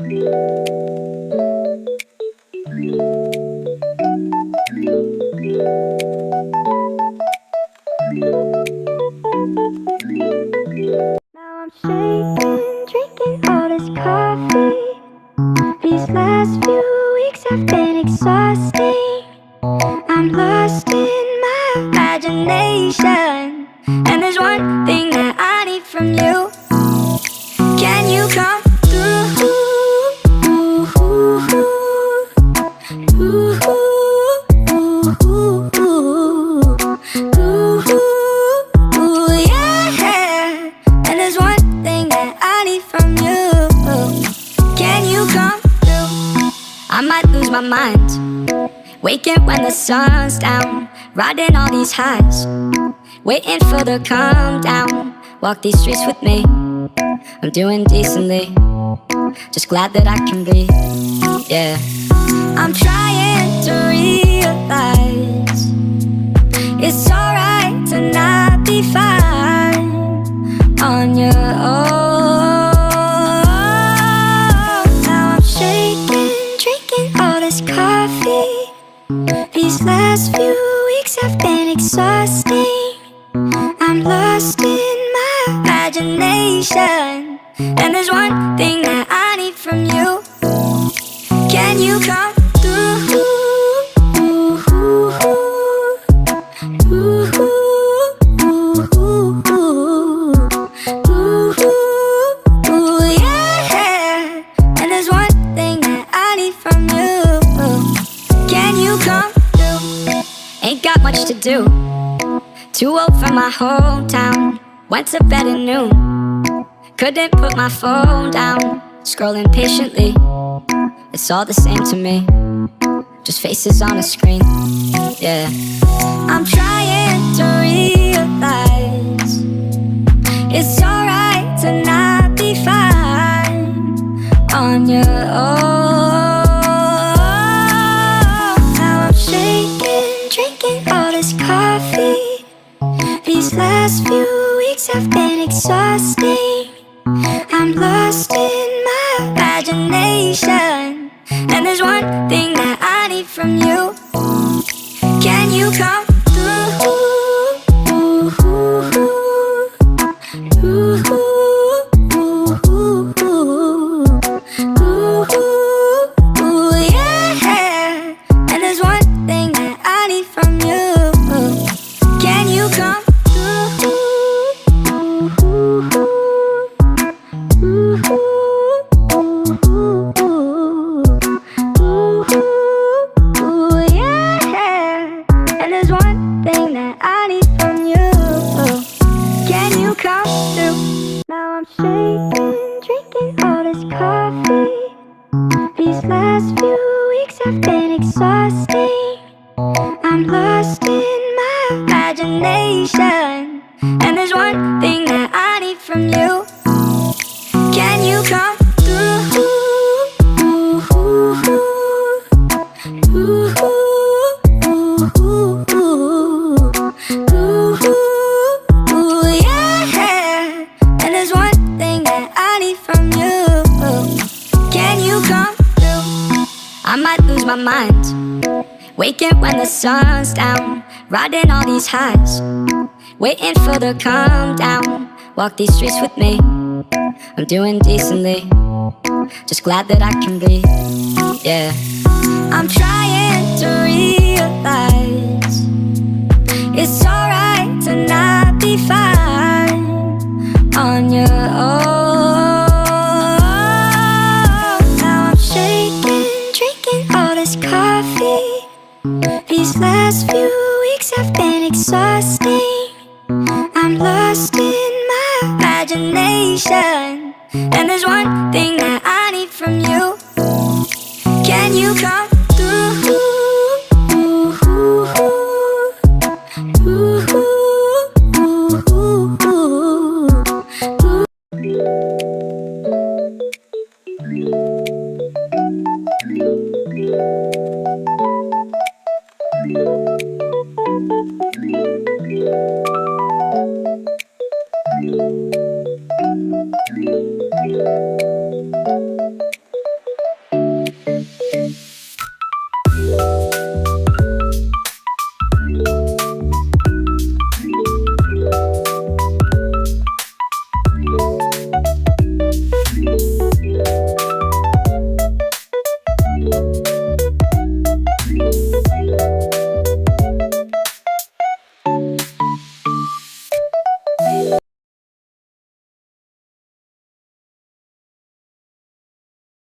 Now I'm shaking, drinking all this coffee. These last few weeks have been exhausting. I'm lost in my imagination, and there's one thing that I need from you. Can you come through? Yeah. And there's one thing that I need from you. Can you come through? I might lose my mind, waking when the sun's down, riding all these highs, waiting for the calm down. Walk these streets with me, I'm doing decently, just glad that I can be, yeah. I'm trying to realize it's alright to not be fine on your own. Now I'm shaking, drinking all this coffee. These last few weeks have been exhausting. I'm lost in my imagination, and there's one thing that I need from you. Can you come through? Yeah. And there's one thing that I need from you. Can you come through? Ain't got much to do, too old for my hometown. Went to bed at noon, couldn't put my phone down. Scrolling patiently, it's all the same to me, just faces on a screen, yeah. I'm trying to realize it's alright to not be fine on your own. Now I'm shaking, drinking all this coffee. These last few weeks have been exhausting. I'm lost in my imagination, and there's one thing that I need from you. Can you come through? Yeah. And there's one thing that I need from you. Can you come through? Yeah. And there's one thing that I need from you. Can you come through? Now I'm shaking, drinking all this coffee. These last few weeks have been exhausting. I'm lost in my imagination, and there's one thing that I need from you. Can you come through? Yeah. And there's one thing that I need from you. Can you come through? I might lose my mind, waking when the sun's down, riding all these highs, waiting for the calm down. Walk these streets with me, I'm doing decently, just glad that I can be, yeah. I'm trying to realize it's alright to not be fine on your own. Now I'm shaking, drinking all this coffee. These last few weeks have been exhausting. I'm lost in my imagination, and there's one thing that I need from you. Can you come through? You